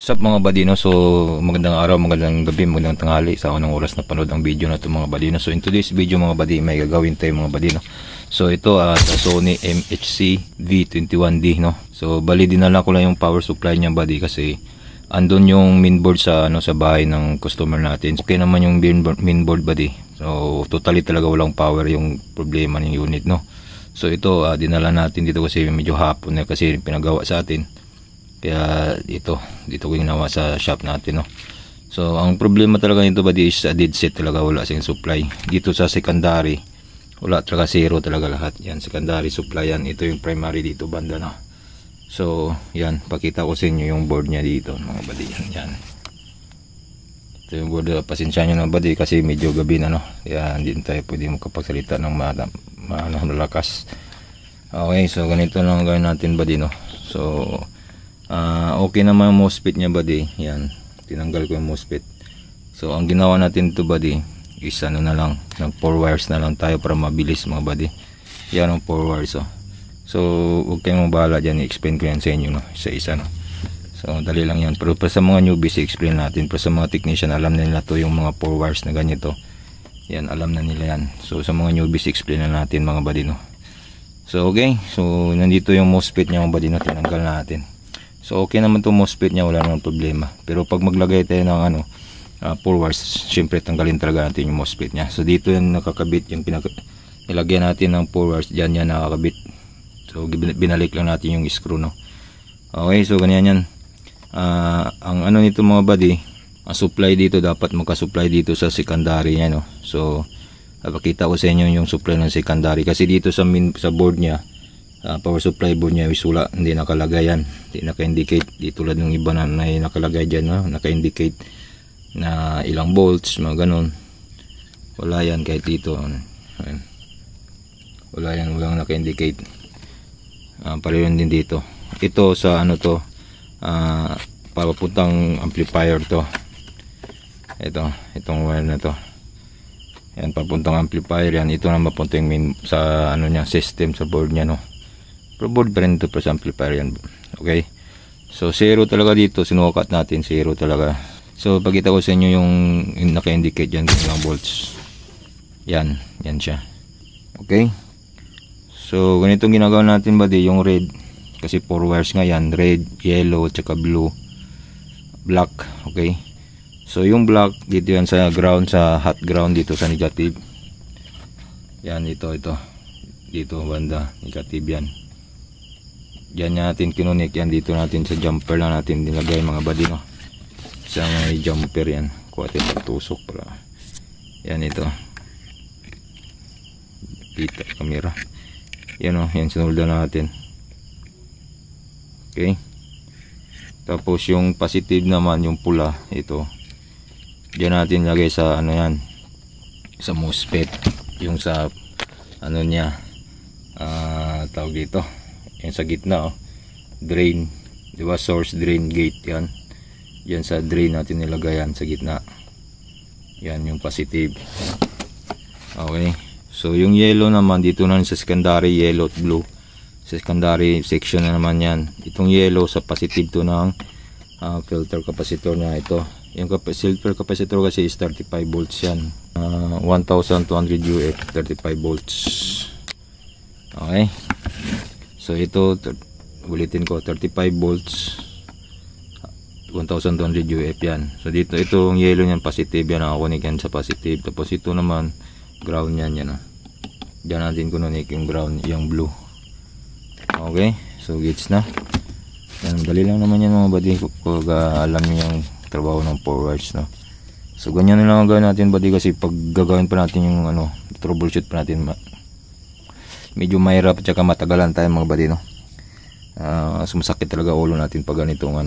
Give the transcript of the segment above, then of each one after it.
What's up mga badino? So magandang araw, magandang gabi, magandang tanghali sa unang oras na panood ang video na ito mga badino. So in today's video mga badino, may gagawin tayo mga badino. So ito sa Sony MHC V21D, no. So bali dinala ko lang yung power supply niya body kasi andun yung mainboard sa sa bahay ng customer natin. Okay naman yung mainboard body. So totally talaga walang power yung problema ng unit, no. So ito dinala natin dito kasi medyo hapon na kasi pinagawa sa atin. Kaya dito ko ginawa sa shop natin, no. So ang problema talaga nito buddy is dead set talaga, wala siyang supply. Dito sa secondary wala talaga, zero talaga lahat. Yan secondary supply yan. Ito yung primary dito banda, no. So yan, pakita ko sa inyo yung board niya dito mga buddy. Yan. Ito yung board. Pasensya nyo na buddy kasi medyo gabi na, no. Kaya hindi tayo pwede makapagsalita ng malakas. Okay, so ganito lang gawin natin buddy, no. So okay naman yung MOSFET nya buddy. Yan, tinanggal ko yung MOSFET. So ang ginawa natin to buddy is na lang, ng 4 wires na lang tayo para mabilis mga buddy. Yan ang 4 wires, oh. So huwag kayong mabahala dyan, i-explain ko yan sa inyo, no, isa-isa, no. So dali lang yan, pero para sa mga newbies i-explain natin. Para sa mga technician alam na nila to, yung mga 4 wires na ganito. Yan, alam na nila yan. So sa mga newbies i-explain na natin mga buddy, no. So okay, so nandito yung MOSFET nya mga buddy, no, tinanggal natin. So okay naman to MOSFET nya, wala namang problema. Pero pag maglagay tayo ng 4 wires, syempre tanggalin talaga natin yung MOSFET nya. So dito yung nakakabit, yung nilagyan natin ng 4 wires, dyan yan nakakabit. So binalik lang natin yung screw, no. Okay, so ganyan yan. Ang nito mga buddy, ang supply dito dapat makasupply dito sa secondary nya, no. So papakita ko sa inyo yung supply ng secondary kasi dito sa board nya, power supply board nya is wala, hindi nakalagay yan, hindi naka-indicate. Di tulad ng iba na nakalagay dyan, no? Naka-indicate na ilang volts, mga ganun. Wala yan kahit dito. Ayan. Wala yan, walang naka-indicate. Pareho din dito. Ito sa papuntang amplifier to. Itong wire na to. Yan, papuntang amplifier yan. Ito na mapunta yung main sa nya, system sa board nya, no. Pero board pa rin ito sa amplifier yan. Okay, so zero talaga dito, sinukat natin zero talaga. So pagkita ko sa inyo yung naka-indicate dyan kung ilang volts. Yan siya. Okay, so ganitong ginagawa natin buddy, yung red kasi 4 wires nga yan, red, yellow, tsaka blue, black. Okay, so yung black dito yan sa ground, sa hot ground dito sa negative. Yan, ito dito banda negative yan. Diyan natin kinunik yan, dito natin sa jumper lang natin nilagay mga buddy, no. Sa may jumper yan, kuha natin pagtusok para yan, ito kita camera yan, oh, yan sinulda natin. Okay, tapos yung positive naman, yung pula, ito diyan natin lagay sa yan, sa MOSFET, yung sa nya tawag dito, yan sa gitna, oh, drain, diba, source drain gate yan. Yan sa drain natin nilagay yan sa gitna. Yan yung positive. Okay, so yung yellow naman dito na sa secondary, yellow at blue. Sa secondary section na naman yan. Itong yellow sa positive to ng filter capacitor na ito. Yung filter capacitor kasi is 35 volts yan. 1200 UF, 35 volts. Okay, so ito ulitin ko, 35 volts, 1200 UF yan. So dito, itong yellow niyan positive yan, nakakunik yan sa positive. Tapos ito naman ground yan, yan, diyan natin kunik yung ground, yung blue. Okay, so gets na yan, dali lang naman yan mga buddy kung alam nyo yung trabaho ng 4 wires, no. So ganyan na lang ang gawin natin buddy kasi pag gagawin pa natin yung troubleshoot pa natin, medyo mahirap at saka matagalan tayo mga buddy, no. Sumasakit talaga ulo natin pag ganitong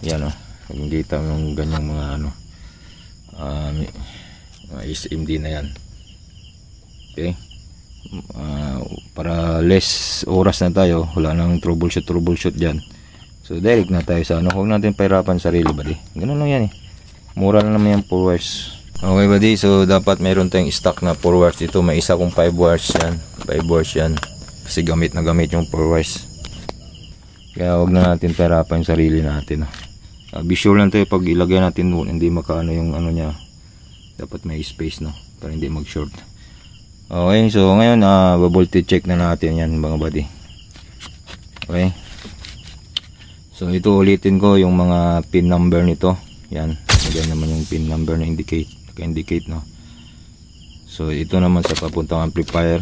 yan, hindi kita yung ganyang mga SMD na yan. Okay, para less oras na tayo, wala nang troubleshoot dyan. So direct na tayo sa huwag natin pahirapan sarili buddy, ganun lang yan, mura na naman yung 4 wires. Okay buddy, so dapat mayroon tayong stock na 4 wires dito. May isa kong 5 wires yan, 5 wires yan kasi gamit na gamit yung 4 wires. Kaya huwag na natin pahirapan yung sarili natin, Be sure lang tayo pag ilagay natin doon, hindi makaano yung ano niya. Dapat may space, no, para hindi mag-short. Okay, so ngayon voltage check na natin yan mga buddy. Okay, so ito ulitin ko yung mga pin number nito. Yan, yan naman yung pin number na naka-indicate, no. So ito naman sa papuntang amplifier,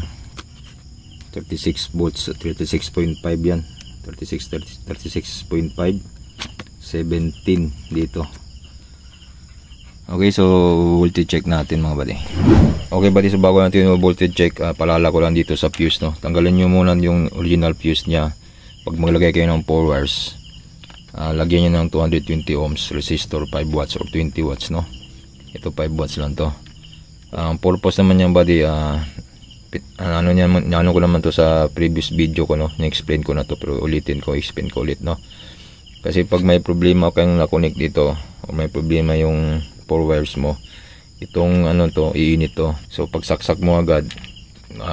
36 volts, 36.5 yan, 36.5, 17 dito. Okay, so voltage check natin mga buddy. Okay buddy, so bago natin yung voltage check, palala ko lang dito sa fuse, no. Tanggalin nyo muna yung original fuse nya. Pag maglagay kayo ng 4 wires, lagyan nyo ng 220 ohms resistor, 5 watts or 20 watts, no. Ito 5 watts lang to. Ang purpose naman yan buddy, ano ko naman to sa previous video ko, no. Na-explain ko na to, pero ulitin ko, explain ko ulit, no. Kasi pag may problema kayong na-connect dito, o may problema yung 4 wires mo, itong ano to, iinit to. So pag saksak mo agad,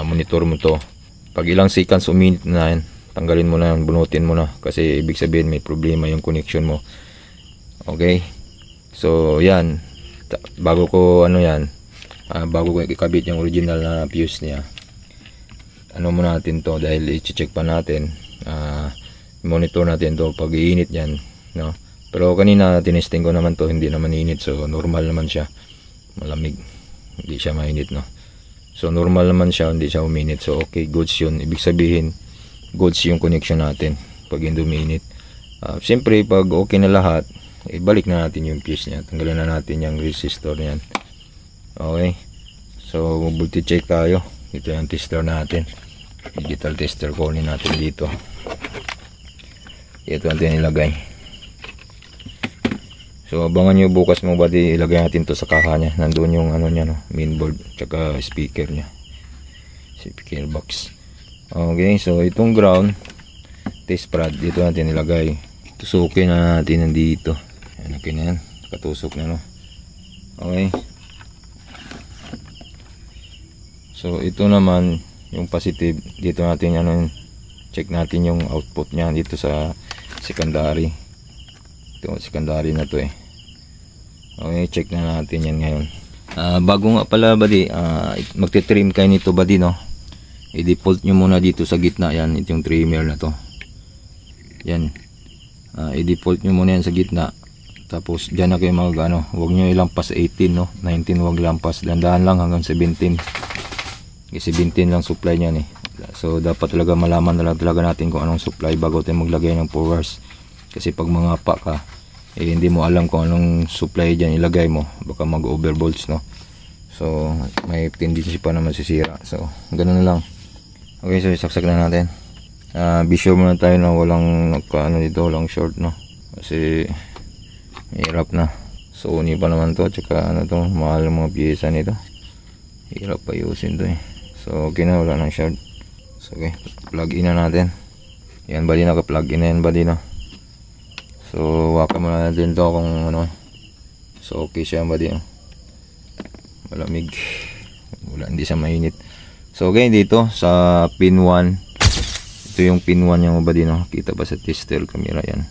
monitor mo to, pag ilang seconds uminit na yan, tanggalin mo na yan, bunutin mo na, kasi ibig sabihin may problema yung connection mo. Okay, so yan, bago ko ano yan, bago ko ikabit yung original na fuse niya, ano mo natin to, dahil i-check pa natin, monitor natin to pag iinit yan, no. Pero kanina tinesting ko naman to, hindi naman init, so normal naman siya, malamig, hindi siya mainit, no. So normal naman siya, hindi siya uminit, so okay, goods yun. Ibig sabihin goods yung connection natin pag hindi uminit. Siyempre pag okay na lahat, ibalik na natin yung fuse niya, tanggalin na natin yung resistor niyan. Okay, so voltage check tayo. Ito yung tester natin, digital tester, kunin natin dito. Ito natin ilagay. So abangan nyo bukas mo buddy, ilagay natin to sa kaha nya. Nandun yung ano nya, no, mainboard tsaka speaker nya, speaker box. Okay, so itong ground test prod dito natin ilagay. Tusukin na natin nandito. Ayan, okay na yan, katusok na, no. Okay, so ito naman yung positive, dito natin ano, check natin yung output nya dito sa secondary. Ito secondary na to eh. Okay, check na natin yan ngayon. Bago nga pala buddy, magte-trim kayo nito buddy, no. I-default nyo muna dito sa gitna yan, itong trimmer na to. Yan. I-default nyo muna yan sa gitna. Tapos dyan na kayo mag ano, huwag nyo ilampas 18, no. 19 huwag lampas. Dandahan lang hanggang 17. Kasi 17 lang supply niyan eh. So dapat talaga malaman na lang talaga natin kung anong supply bago tayo maglagay ng 4 wires. Kasi pag mga pa ka, hindi mo alam kung anong supply dyan ilagay mo, baka mag overvolts, no. So may tendency pa naman sisira, so ganun na lang. Okay, so isaksak na natin. Be sure muna tayo na walang ano dito, walang short, no, kasi hirap na. Sony pa naman to, tsaka ano to, mahal ang mga piyesa nito, hirap pa ayusin to eh. So okay na, wala nang short. So okay, plug in na natin. Yan buddy, naka plug in na yan buddy, no. So wakan muna natin to kung ano. So okay siya buddy, no? Malamig, wala, hindi siya mainit. So okay, dito sa pin 1, ito yung pin 1 yung buddy, no. Kita ba sa tester camera yan?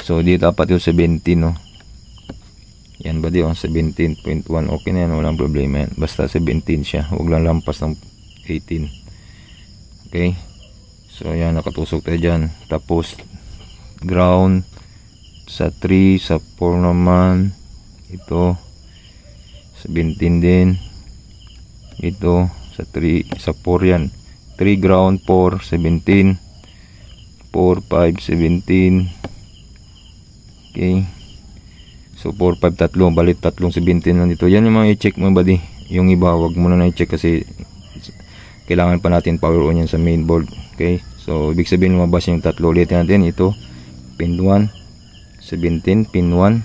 So dito dapat yung 17, no. Yan buddy, 17.1. Okay na yan, walang problema yan, basta 17 siya, huwag lang lampas ng 18. Okay, so yan, nakatusok tayo dyan. Tapos ground sa 3, sa 4 naman, ito 17 din, ito sa 3, sa 4 yan, 3 ground, 4 17, 4 5 17. Okay, so 4 5 tatlong, balit tatlong 17 lang dito. Yan yung mga i-check mo buddy. Yung iba wag mo na i-check kasi kailangan pa natin power on yan sa mainboard. Okay, so ibig sabihin lumabas yung tatlo. Ulitin natin, ito pin 1 17, pin 1,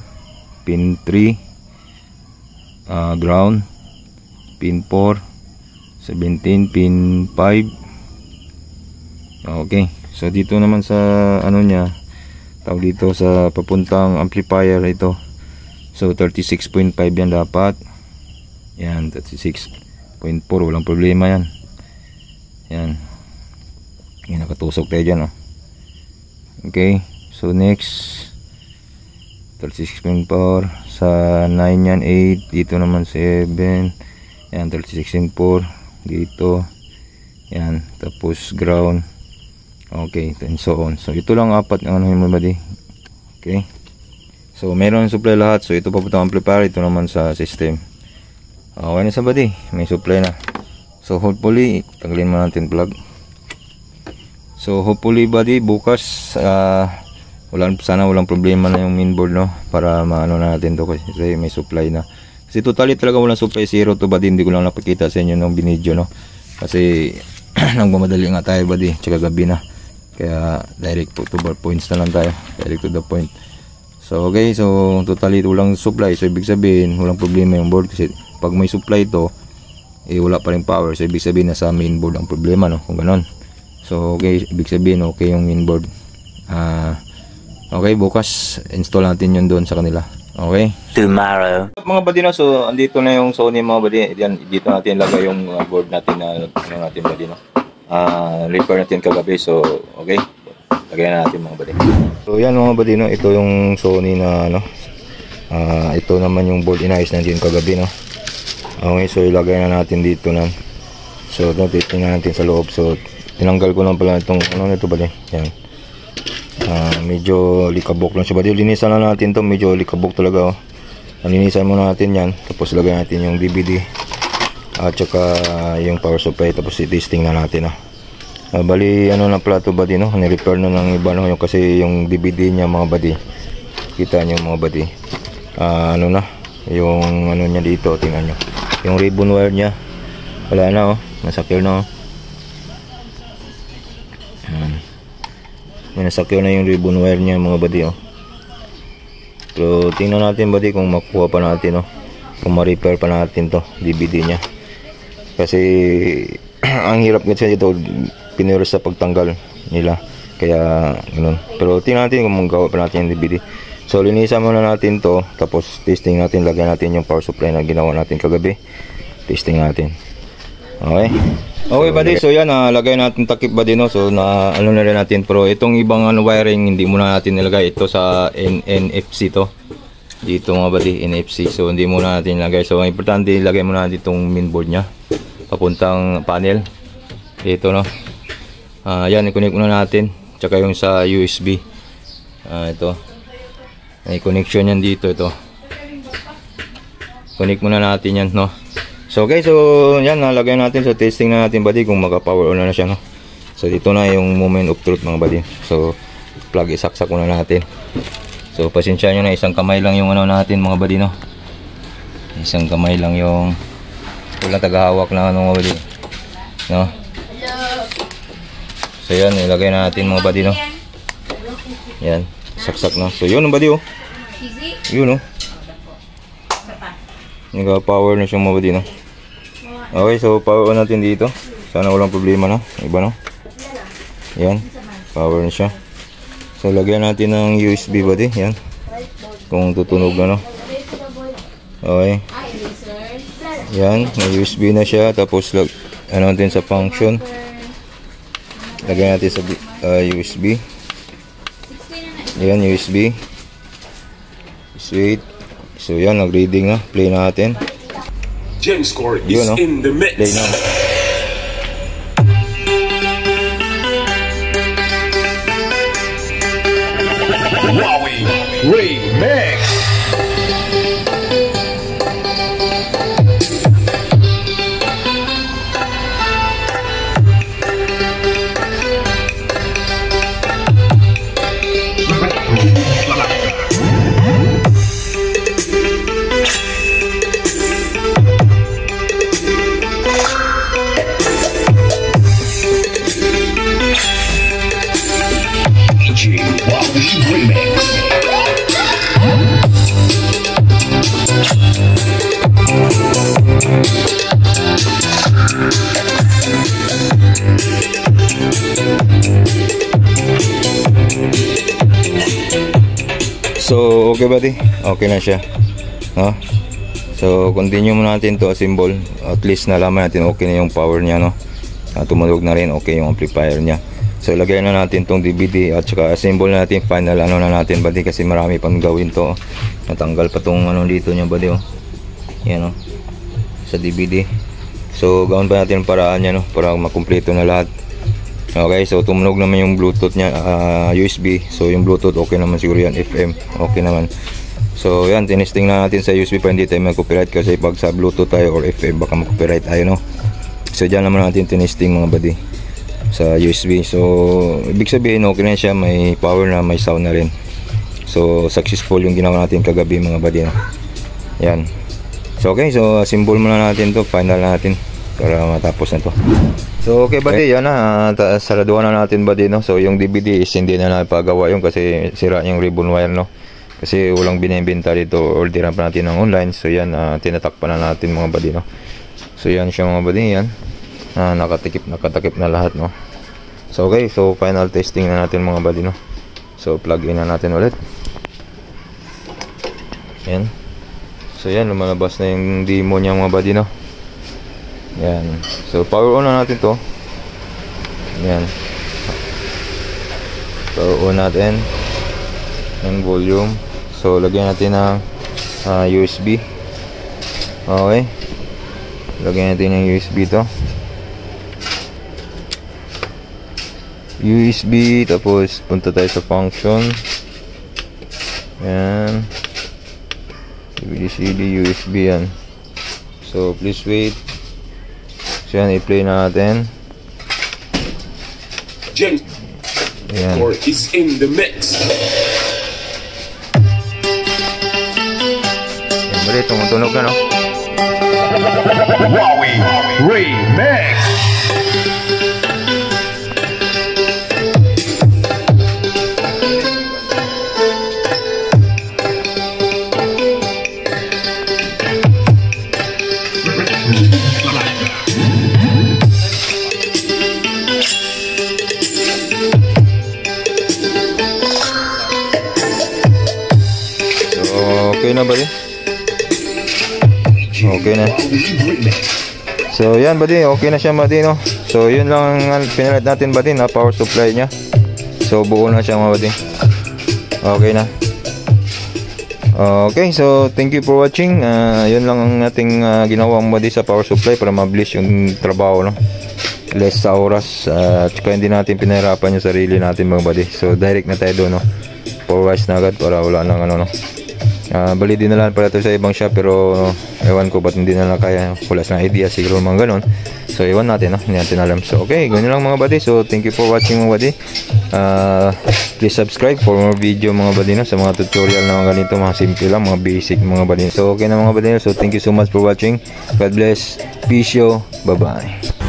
pin 3 ground, pin 4 17, pin 5. Okay, so dito naman sa ano nya, tawag dito sa papuntang amplifier, ito, so 36.5 yan dapat. Yan, 36.4, walang problema yan. Yan, nakatusok tayo dyan, oh. Okay, so next 36.4. Sa 9 yan 8. Dito naman 7. Yan 36.4 dito. Yan, tapos ground. Okay, and so on. So ito lang apat ang ano mo buddy. Okay. So meron supply lahat. So ito papunta amplifier, ito naman sa system. Okay na sa buddy, may supply na. So hopefully tanggalin mo natin plug. So hopefully buddy bukas sana walang problema na yung mainboard, no, para maano natin to kasi may supply na. Kasi totally talaga walang supply, zero to buddy. Hindi ko lang napakita sa inyo ng binidyo, no, kasi nagmamadali nga tayo buddy, tsaka gabi na, kaya direct to the points na lang tayo, direct to the point. So okay, so totally walang supply, so ibig sabihin walang problema yung board, kasi pag may supply to wala pa rin power, so ibig sabihin na sa mainboard ang problema, no, kung ganon. So okay, ibig sabihin okay yung mainboard. Okay, bukas install natin yun doon sa kanila. Okay, tomorrow. Mga buddy, no, so andito na yung Sony mga buddy. Yan, dito natin lagay yung board natin na ano natin buddy, no. Repair natin kagabi, so okay, lagay na natin mga buddy. So yan mga buddy, no, ito yung Sony na ano, ito naman yung board inayos natin kagabi, no. Okay, so ilagay na natin dito na. So titingnan natin sa loob. So tinanggal ko lang pala itong ano nito buddy. Yan. Medyo likabok lang siya buddy. Linisan na natin to, medyo likabok talaga, oh. Linisan muna natin yan, tapos lagay natin yung DVD at saka yung power supply, tapos i-testing na natin, bali ano na pala to buddy, no, ni-repair na ng iba, no, yung kasi yung DVD niya mga buddy, kita nyo mga buddy, ano na yung ano niya dito, tingnan nyo yung ribbon wire niya, wala na, oh, nasakir na, oh. May nasakyo na yung ribbon wire niya mga buddy, oh. Pero tingnan natin buddy kung makuha pa natin, oh, kung ma-repair pa natin to DVD niya, kasi ang hirap kasi dito pinuro sa pagtanggal nila, kaya ganun. Pero tingnan natin kung magawa pa natin yung DVD. So linisan muna natin to, tapos testing natin, lagyan natin yung power supply na ginawa natin kagabi, testing natin. Okay. Okay buddy, so yan, lagay natin takip buddy, no. So na ano na rin natin, pero itong ibang ano wiring hindi muna natin nilagay, ito sa NFC to. Dito mga buddy, NFC. So hindi muna natin ilagay. So ang importante ilagay muna natin itong mainboard niya papuntang panel. Dito, no. Yan, i-connect muna natin. Tsaka yung sa USB. Ito. May connection yan dito, ito. Connect muna natin yan, no. So okay, so yan, nalagay natin. So testing na natin buddy kung maka-power on na siya, no. So dito na yung moment of truth mga buddy. So plug isaksak muna natin. So pasensya nyo na, isang kamay lang yung ano natin mga buddy, no. Isang kamay lang yung wala tagahawak na ano mga buddy, no. So yan, ilagay natin mga buddy, no. Yan, saksak na. So yun buddy, oh. Yun, oh. Nag-power na siya mga buddy, no. Okay, so power on natin dito. Sana walang problema, no. Iba, no. Yan, power na siya. So lagyan natin ng USB buddy, yan. Kung tutunog na, no. Okay. Yan, may USB na siya. Tapos ano natin sa function. Lagyan natin sa USB. Yan, USB. Sweet. So yan, nag-reading na. Play natin. GenScore is in the mix. Play na. Wowie Remix. So okay buddy, okay na siya, no? So continue muna natin to assemble. At least nalaman natin okay na yung power niya, no? Tumunog na rin, okay yung amplifier niya. So ilagay na natin tong DVD at saka assemble na natin, final ano na natin buddy, kasi marami pang gawin to. Natanggal pa tong ano dito niya buddy, oh. Yan, oh, sa DVD. So gawin pa natin paraan niya, no, para makumpleto na lahat. Okay, so tumunog naman yung Bluetooth niya, USB. So yung Bluetooth okay naman siguro yan, FM okay naman. So yan, tinesting na natin sa USB para hindi tayo mag-copyright, kasi pag sa Bluetooth tayo or FM baka mag-copyright tayo, no. So dyan naman natin tinesting mga buddy sa USB. So ibig sabihin okay na siya, may power na, may sound na rin. So successful yung ginawa natin kagabi mga buddy, no? Yan. So okay, so assemble muna natin to, final natin para matapos na to. So okay buddy, yan na, saraduhan na natin buddy, no? So yung DVD is hindi na napagawa yung kasi sira yung ribbon wire, no? Kasi walang binibenta dito, orderan pa natin ng online. So yan, tinatakpan na natin mga buddy, no? So yan siya mga buddy, yan. Nakatakip na lahat, no? So okay, so final testing na natin mga buddy, no? So plug in na natin ulit. Yan. So yan, lumalabas na yung demo niya mga buddy, no? Yan. So power on na natin to. Yan. Power on natin. Yan, volume. So lagyan natin ng USB. Okay. Lagyan natin ng USB to. USB, tapos punta tayo sa function. Yan. DVD-CD, USB yan. So please wait. So yan, i-play na natin. James Score is in the mix. Yan, bali, tumutunog na, no? Wowie Remix. Okay na buddy? Okay na. So yan buddy, okay na siya buddy, no? So yun lang ang pinalit natin buddy, na power supply nya. So buo na siya mga buddy. Okay na. Okay, so thank you for watching. Yun lang ang ating ginawang buddy sa power supply para mabilis yung trabaho, no? Less sa oras, tsaka hindi natin pinahirapan yung sarili natin mga buddy. So direct na tayo doon, no? Forward na agad para wala nang ano, no? Bali din na lang pala ito sa ibang shop, pero ewan ko ba't hindi na lang kaya, wala silang idea siguro mga ganon. So ewan natin, no? Hindi natin alam. So okay, ganyan lang mga buddy. So thank you for watching mga buddy. Please subscribe for more video mga buddy, no? Sa mga tutorial na mga ganito, mga simple lang, mga basic mga buddy. So okay na mga buddy. So thank you so much for watching. God bless. Peace yo. Bye bye.